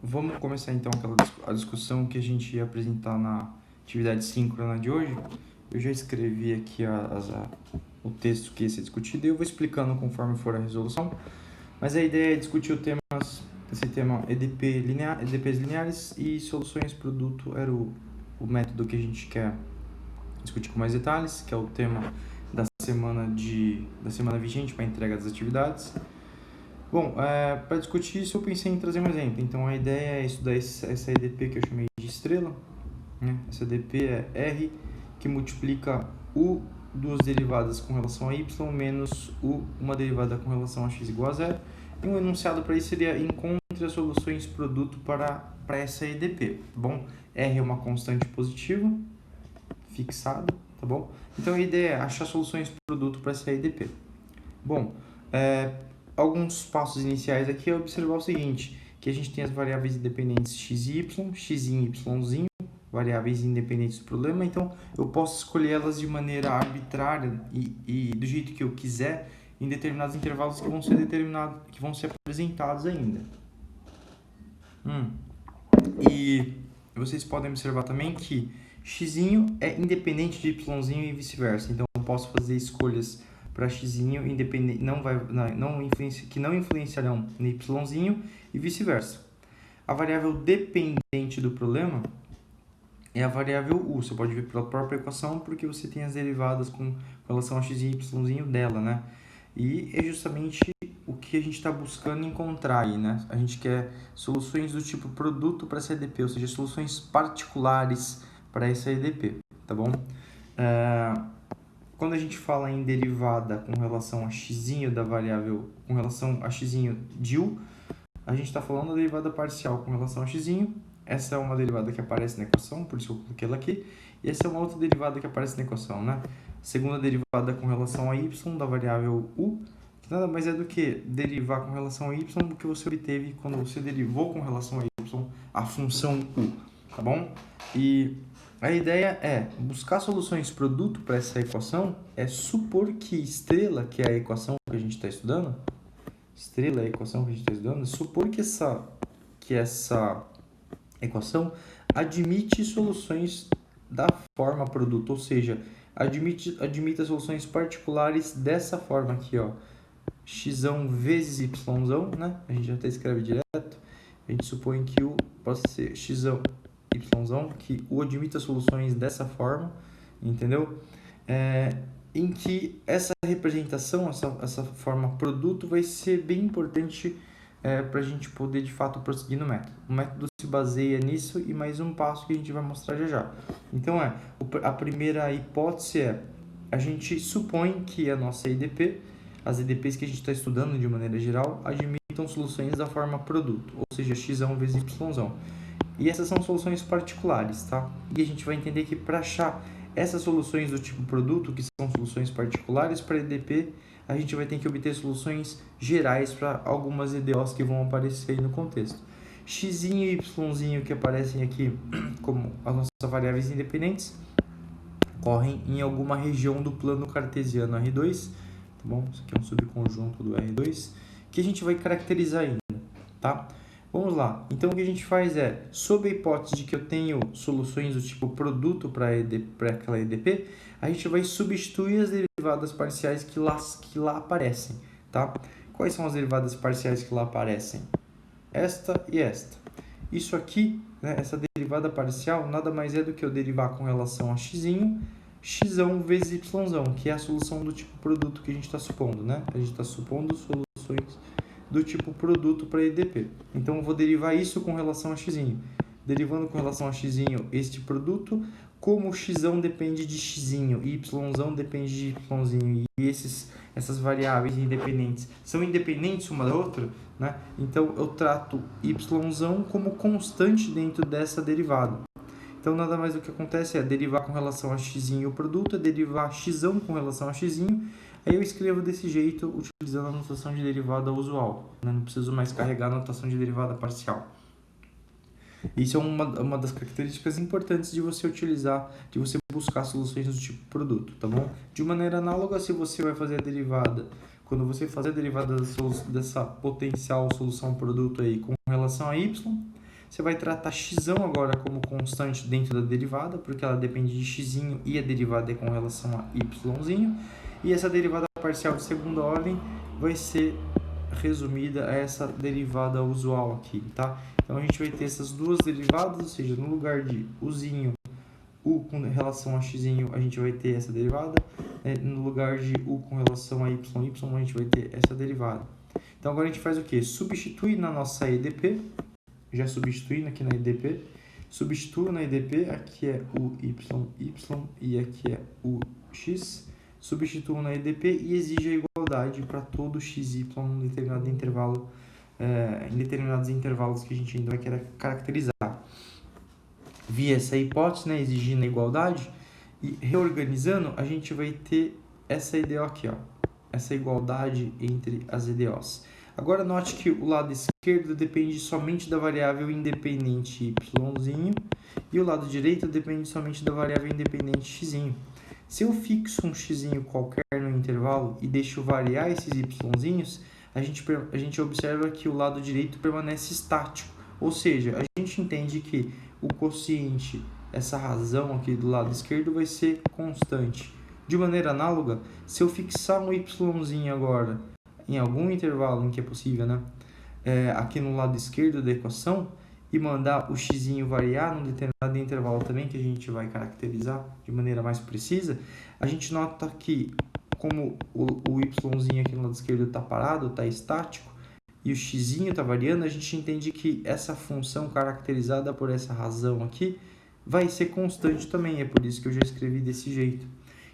vamos começar então a discussão que a gente ia apresentar na atividade síncrona de hoje. Eu já escrevi aqui o texto que ia ser discutido e eu vou explicando conforme for a resolução. Mas a ideia é discutir esse tema EDPs lineares e soluções produto era o método que a gente quer discutir com mais detalhes, que é o tema da semana vigente para a entrega das atividades. Bom, para discutir isso eu pensei em trazer um exemplo. Então a ideia é estudar essa EDP que eu chamei de estrela, né? Essa EDP é R que multiplica U duas derivadas com relação a Y menos U uma derivada com relação a x igual a zero. E um enunciado para isso seria encontre as soluções produto para essa EDP, tá bom? R é uma constante positiva, fixada, tá bom? Então a ideia é achar soluções produto para essa EDP. Bom, alguns passos iniciais aqui é observar o seguinte, que a gente tem as variáveis independentes x e y, x e y, variáveis independentes do problema, então eu posso escolher elas de maneira arbitrária e do jeito que eu quiser em determinados intervalos que vão ser apresentados ainda. E vocês podem observar também que x é independente de y e vice-versa, então eu posso fazer escolhas para x independente, que não influenciarão no y e vice-versa. A variável dependente do problema é a variável u. Você pode ver pela própria equação porque você tem as derivadas com relação a x e y dela, né? E é justamente o que a gente está buscando encontrar aí, né? A gente quer soluções do tipo produto para essa EDP, ou seja, soluções particulares para essa EDP, tá bom? Quando a gente fala em derivada com relação a x da variável, com relação a x de u, a gente está falando da derivada parcial com relação a x. Essa é uma derivada que aparece na equação, por isso eu coloquei ela aqui. E essa é uma outra derivada que aparece na equação, né? Segunda derivada com relação a y da variável u, que nada mais é do que derivar com relação a y do que você obteve quando você derivou com relação a y a função u, tá bom? E a ideia é buscar soluções produto para essa equação, é supor que estrela, que é a equação que a gente está estudando, supor que essa equação admite soluções da forma produto, ou seja, admite as soluções particulares dessa forma aqui, ó, x vezes y, né? A gente até escreve direto. A gente supõe que u pode ser x, y, que u admite soluções dessa forma, entendeu? Em que essa representação, essa forma produto vai ser bem importante para a gente poder de fato prosseguir no método. O método se baseia nisso e mais um passo que a gente vai mostrar já. Então a primeira hipótese é a gente supõe que a nossa EDP, as EDPs que a gente está estudando de maneira geral, admitam soluções da forma produto, ou seja, x vezes y. E essas são soluções particulares, tá? E a gente vai entender que para achar essas soluções do tipo produto, que são soluções particulares para EDP, a gente vai ter que obter soluções gerais para algumas EDOs que vão aparecer aí no contexto. X e Y que aparecem aqui como as nossas variáveis independentes correm em alguma região do plano cartesiano R2, tá bom? Isso aqui é um subconjunto do R2, que a gente vai caracterizar ainda, tá? Vamos lá. Então, o que a gente faz é, sob a hipótese de que eu tenho soluções do tipo produto para aquela EDP, a gente vai substituir as derivadas parciais que lá aparecem, tá? Quais são as derivadas parciais que lá aparecem? Esta e esta. Isso aqui, né, essa derivada parcial, nada mais é do que eu derivar com relação a x vezes y, que é a solução do tipo produto que a gente está supondo, né? A gente está supondo soluções do tipo produto para EDP. Então, eu vou derivar isso com relação a x. Derivando com relação a x este produto, como x depende de x, y depende de y, e essas variáveis independentes são independentes uma da outra, né? Então, eu trato y como constante dentro dessa derivada. Então, nada mais do que acontece é derivar com relação a x o produto, é derivar x com relação a x. Aí eu escrevo desse jeito, utilizando a notação de derivada usual, né? Não preciso mais carregar a notação de derivada parcial. Isso é uma das características importantes de você utilizar, de você buscar soluções do tipo produto, tá bom? De maneira análoga, se você vai fazer a derivada, quando você fazer a derivada dessa potencial solução produto aí com relação a y, Você vai tratar x agora como constante dentro da derivada, porque ela depende de x e a derivada é com relação a y. E essa derivada parcial de segunda ordem vai ser resumida a essa derivada usual aqui, tá? Então a gente vai ter essas duas derivadas, ou seja, no lugar de uzinho, u com relação a x, a gente vai ter essa derivada. No lugar de u com relação a y, a gente vai ter essa derivada. Então agora a gente faz o quê? Substitui na nossa EDP, já substituindo aqui na EDP, substituo na EDP, aqui é o y e aqui é o x, substituo na EDP e exige a igualdade para todo x e y em determinado intervalo, em determinados intervalos que a gente ainda vai querer caracterizar. Via essa hipótese, né, exigindo a igualdade, e reorganizando, a gente vai ter essa EDO aqui, ó, essa igualdade entre as EDOs. Agora note que o lado esquerdo depende somente da variável independente y, e o lado direito depende somente da variável independente x. Se eu fixo um x qualquer no intervalo e deixo variar esses y, a gente observa que o lado direito permanece estático, ou seja, a gente entende que o quociente, essa razão aqui do lado esquerdo, vai ser constante. De maneira análoga, se eu fixar um y agora em algum intervalo em que é possível, né, aqui no lado esquerdo da equação, e mandar o x variar num determinado intervalo também, que a gente vai caracterizar de maneira mais precisa, a gente nota que, como o y aqui no lado esquerdo está parado, está estático, e o x está variando, a gente entende que essa função caracterizada por essa razão aqui vai ser constante também, é por isso que eu já escrevi desse jeito.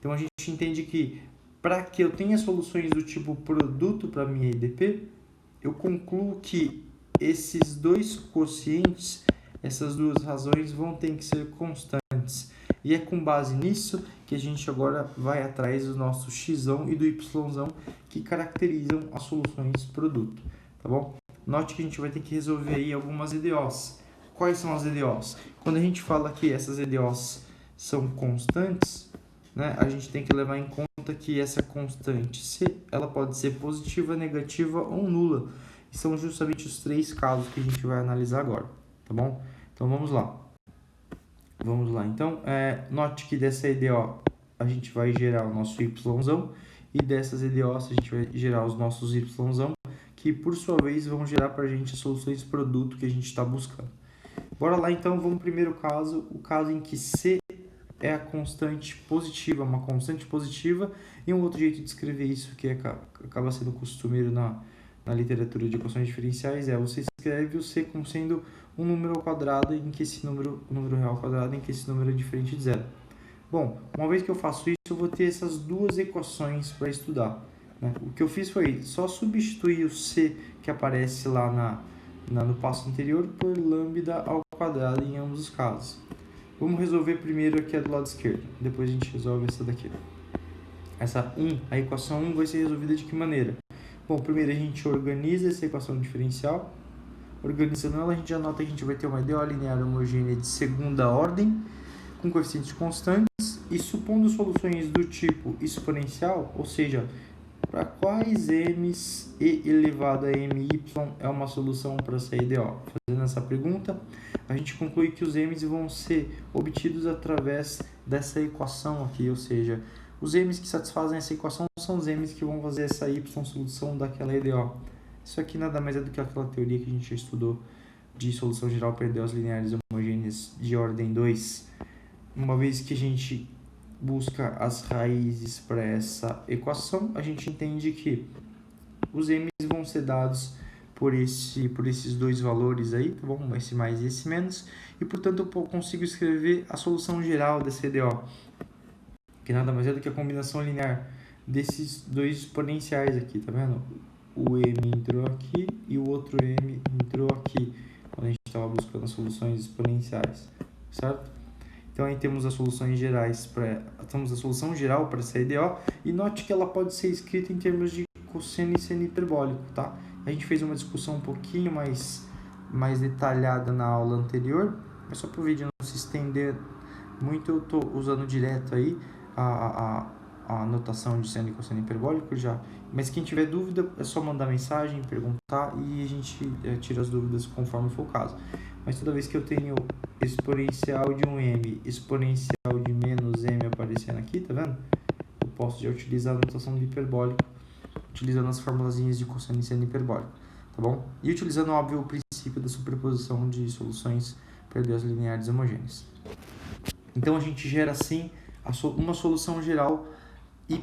Então a gente entende que para que eu tenha soluções do tipo produto para minha EDP, eu concluo que esses dois quocientes, essas duas razões vão ter que ser constantes. E é com base nisso que a gente agora vai atrás do nosso x e do y que caracterizam as soluções produto, tá bom? Note que a gente vai ter que resolver aí algumas EDOs. Quais são as EDOs? Quando a gente fala que essas EDOs são constantes, né, a gente tem que levar em conta que essa constante C, ela pode ser positiva, negativa ou nula. E são justamente os três casos que a gente vai analisar agora, tá bom? Então vamos lá. Vamos lá. Então, note que dessa EDO a gente vai gerar o nosso y, e dessas EDOs a gente vai gerar os nossos y, que por sua vez vão gerar para a gente as soluções produto que a gente está buscando. Bora lá então, vamos pro primeiro caso, o caso em que C é a constante positiva, uma constante positiva, e um outro jeito de escrever isso que acaba sendo costumeiro na literatura de equações diferenciais você escreve o C como sendo um número ao quadrado em que esse número real ao quadrado em que esse número é diferente de zero. Bom, uma vez que eu faço isso, eu vou ter essas duas equações para estudar, né? O que eu fiz foi só substituir o C que aparece lá no passo anterior por lambda ao quadrado em ambos os casos. Vamos resolver primeiro aqui a do lado esquerdo, depois a gente resolve essa daqui. A equação 1 vai ser resolvida de que maneira? Bom, primeiro a gente organiza essa equação diferencial. Organizando ela, a gente já nota que a gente vai ter uma EDO linear homogênea de segunda ordem, com coeficientes constantes, e supondo soluções do tipo exponencial, ou seja, para quais m's e elevado a my é uma solução para essa EDO? Fazendo essa pergunta, a gente conclui que os m's vão ser obtidos através dessa equação aqui, ou seja, os m's que satisfazem essa equação são os m's que vão fazer essa y solução daquela EDO. Isso aqui nada mais é do que aquela teoria que a gente já estudou de solução geral para EDOs lineares homogêneas de ordem 2. Uma vez que a gente busca as raízes para essa equação, a gente entende que os m's vão ser dados por esses dois valores aí, tá bom? Esse mais e esse menos, e portanto eu consigo escrever a solução geral dessa EDO, que nada mais é do que a combinação linear desses dois exponenciais aqui, tá vendo? O m entrou aqui e o outro m entrou aqui, quando a gente estava buscando as soluções exponenciais, certo? Então aí temos as soluções gerais temos a solução geral para essa EDO, e note que ela pode ser escrita em termos de cosseno e seno hiperbólico, tá? A gente fez uma discussão um pouquinho mais detalhada na aula anterior, mas só para o vídeo não se estender muito, eu estou usando direto aí a a notação de seno e cosseno hiperbólico já. Mas quem tiver dúvida é só mandar mensagem, perguntar e a gente tira as dúvidas conforme for o caso. Mas toda vez que eu tenho exponencial de 1m, exponencial de menos m aparecendo aqui, tá vendo? Eu posso já utilizar a notação do hiperbólico, utilizando as formulazinhas de cosseno e seno hiperbólico, tá bom? E utilizando, óbvio, o princípio da superposição de soluções para EDOs lineares homogêneas. Então a gente gera assim uma solução geral y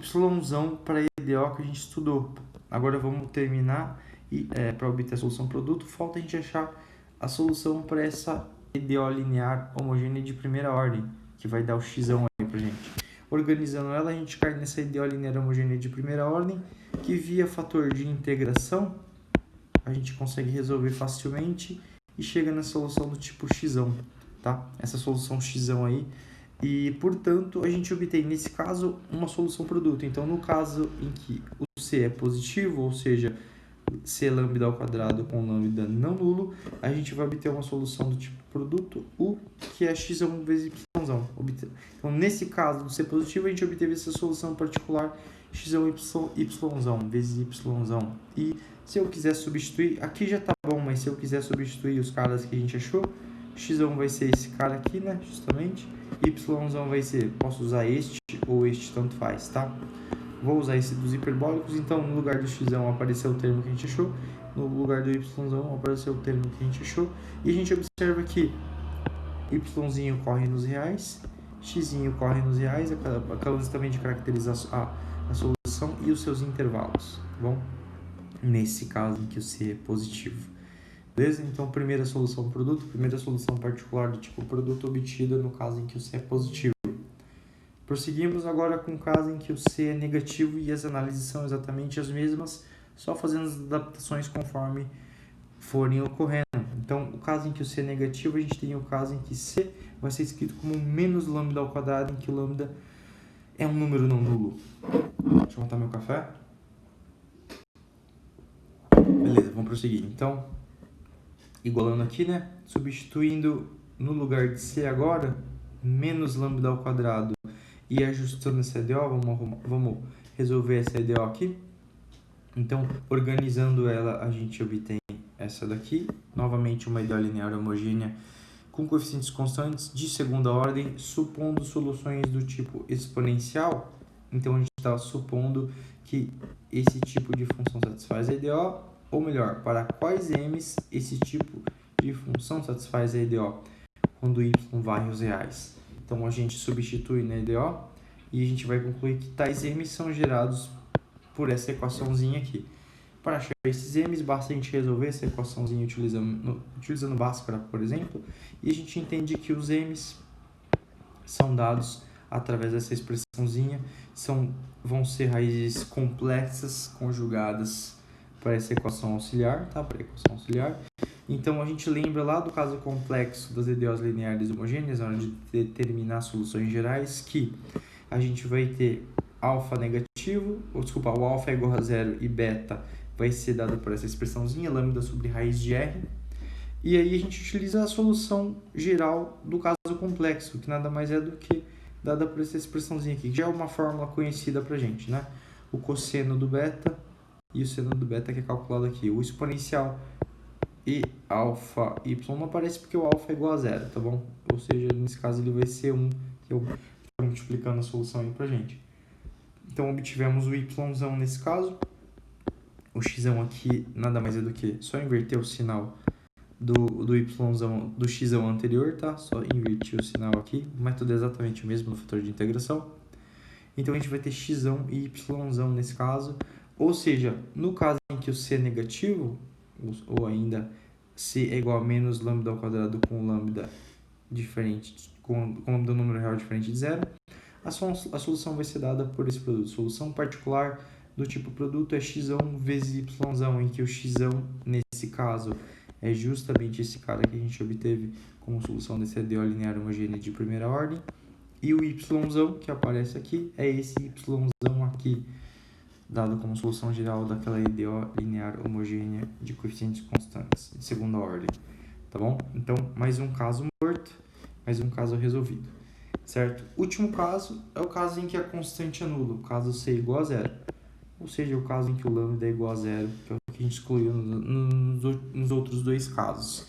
para a EDO que a gente estudou. Agora vamos terminar e para obter a solução produto, falta a gente achar a solução para essa EDO linear homogênea de primeira ordem, que vai dar o x aí pra gente. Organizando ela, a gente cai nessa EDO linear homogênea de primeira ordem, que via fator de integração a gente consegue resolver facilmente e chega na solução do tipo x, tá? Essa solução x aí. E, portanto, a gente obtém, nesse caso, uma solução produto. Então, no caso em que o C é positivo, ou seja, C lambda ao quadrado com lambda não nulo, a gente vai obter uma solução do tipo produto U, que é x vezes y. Então, nesse caso do C positivo, a gente obteve essa solução particular x y vezes y. E se eu quiser substituir, aqui já tá bom, mas se eu quiser substituir os caras que a gente achou, x vai ser esse cara aqui, né, justamente. Y vai ser, posso usar este ou este, tanto faz, tá? Vou usar esse dos hiperbólicos, então no lugar do x apareceu o termo que a gente achou, no lugar do y apareceu o termo que a gente achou, e a gente observa que y corre nos reais, x corre nos reais, acabamos também de caracterizar a solução e os seus intervalos, tá bom? Nesse caso em que o C é positivo. Beleza? Então, primeira solução produto, primeira solução particular do tipo produto obtida no caso em que o C é positivo. Prosseguimos agora com o caso em que o C é negativo e as análises são exatamente as mesmas, só fazendo as adaptações conforme forem ocorrendo. Então, o caso em que o C é negativo, a gente tem o caso em que C vai ser escrito como menos lambda ao quadrado, em que o lambda é um número não nulo. Deixa eu montar meu café. Beleza, vamos prosseguir. Então, igualando aqui, né? Substituindo no lugar de C agora, menos lambda ao quadrado e ajustando essa EDO, vamos resolver essa EDO aqui. Então, organizando ela, a gente obtém essa daqui. Novamente, uma EDO linear homogênea com coeficientes constantes de segunda ordem, supondo soluções do tipo exponencial. Então, a gente está supondo que esse tipo de função satisfaz a EDO, ou melhor, para quais m's esse tipo de função satisfaz a EDO, quando y varre os reais. Então, a gente substitui na EDO e a gente vai concluir que tais m's são gerados por essa equaçãozinha aqui. Para achar esses m's, basta a gente resolver essa equaçãozinha utilizando Bhaskara, por exemplo, e a gente entende que os m's são dados através dessa expressãozinha, vão ser raízes complexas conjugadas para essa equação auxiliar, tá? Para a equação auxiliar. Então, a gente lembra lá do caso complexo das EDOs lineares homogêneas, na hora de determinar soluções gerais, que a gente vai ter alfa negativo, o alfa é igual a zero e beta vai ser dado por essa expressãozinha, lambda sobre raiz de R. E aí a gente utiliza a solução geral do caso complexo, que nada mais é do que dada por essa expressãozinha aqui, que já é uma fórmula conhecida pra gente, né? O cosseno do beta e o seno do beta que é calculado aqui. O exponencial e alfa y não aparece porque o alfa é igual a zero, tá bom? Ou seja, nesse caso ele vai ser 1, que eu estou multiplicando a solução aí pra gente. Então obtivemos o y nesse caso. O x aqui nada mais é do que só inverter o sinal do y do x anterior, tá? Só invertir o sinal aqui. O método é exatamente o mesmo no fator de integração. Então a gente vai ter x e y nesse caso. Ou seja, no caso em que o c é negativo, ou ainda c é igual a menos lambda ao quadrado com lambda diferente, com lambda número real diferente de zero, a solução vai ser dada por esse produto. Solução particular do tipo produto é x vezes y, em que o x nesse caso é justamente esse cara que a gente obteve como solução desse EDO linear homogênea de primeira ordem. E o y que aparece aqui é esse y aqui, dado como solução geral daquela EDO linear homogênea de coeficientes constantes de segunda ordem. Tá bom? Então, mais um caso morto, mais um caso resolvido. certo? Último caso é o caso em que a constante é nula, o caso C igual a zero. Ou seja, o caso em que o lambda é igual a zero, que é o que a gente excluiu nos outros dois casos.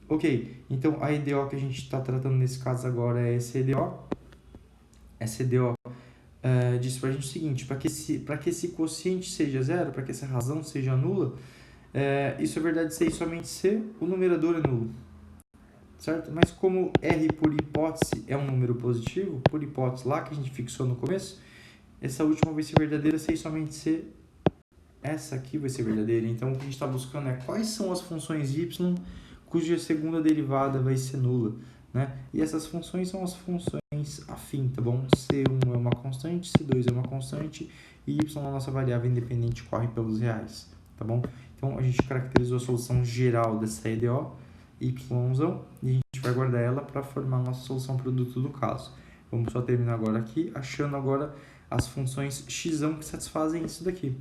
Ok, então a EDO que a gente está tratando nesse caso agora é essa EDO. Essa EDO diz para a gente o seguinte, para que esse quociente seja zero, para que essa razão seja nula, isso é verdade se e somente se o numerador é nulo. Certo? Mas como R por hipótese é um número positivo, por hipótese lá que a gente fixou no começo, essa última vai ser verdadeira se e somente se essa aqui vai ser verdadeira. Então, o que a gente está buscando é quais são as funções y cuja segunda derivada vai ser nula, né? E essas funções são as funções afim, tá bom? C1 é uma constante, C2 é uma constante e y, a nossa variável independente, corre pelos reais, tá bom? Então, a gente caracterizou a solução geral dessa EDO, y, e a gente vai guardar ela para formar a nossa solução produto do caso. Vamos só terminar agora aqui, achando agora as funções x que satisfazem isso daqui.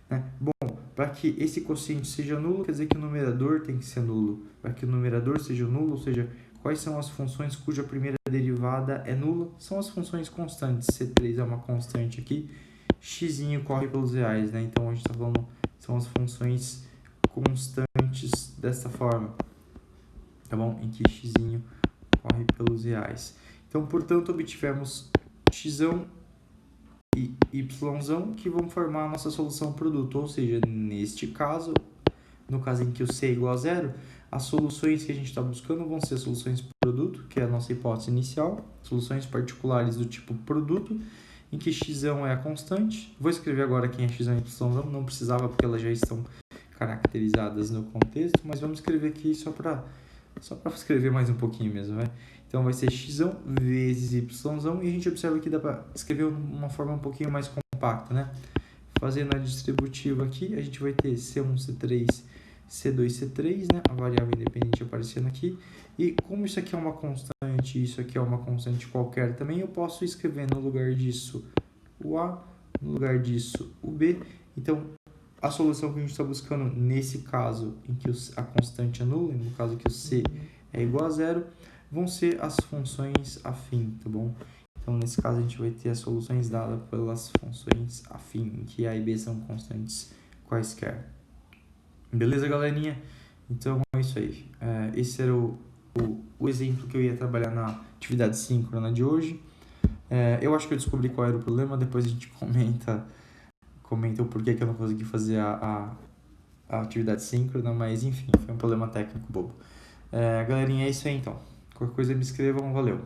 Né? Bom, para que esse quociente seja nulo, quer dizer que o numerador tem que ser nulo. Para que o numerador seja nulo, ou seja, quais são as funções cuja primeira derivada é nula? São as funções constantes. C3 é uma constante aqui, x corre pelos reais, né? Então a gente está falando, são as funções constantes dessa forma, tá bom? Em que x corre pelos reais. Então, portanto, obtivemos x e y que vão formar a nossa solução produto, ou seja, neste caso, no caso em que o C é igual a zero, as soluções que a gente está buscando vão ser soluções produto, que é a nossa hipótese inicial, soluções particulares do tipo produto, em que x é a constante. Vou escrever agora quem é x e y, não precisava porque elas já estão caracterizadas no contexto, mas vamos escrever aqui só para escrever mais um pouquinho mesmo, né? Então vai ser x vezes y, e a gente observa que dá para escrever de uma forma um pouquinho mais compacta, né? Fazendo a distributiva aqui, a gente vai ter C1, C3, C2, C3, né? A variável independente aparecendo aqui. E como isso aqui é uma constante, isso aqui é uma constante qualquer também, eu posso escrever no lugar disso o A, no lugar disso o B. Então, a solução que a gente está buscando nesse caso, em que a constante é nula, no caso que o C é igual a zero, vão ser as funções afim, tá bom? Então, nesse caso, a gente vai ter as soluções dadas pelas funções afim, em que A e B são constantes quaisquer. Beleza, galerinha? Então, é isso aí. Esse era o exemplo que eu ia trabalhar na atividade síncrona de hoje. Eu acho que eu descobri qual era o problema, depois a gente comenta o porquê que eu não consegui fazer a atividade síncrona, mas enfim, foi um problema técnico bobo. Galerinha, é isso aí então. Qualquer coisa me escrevam, valeu!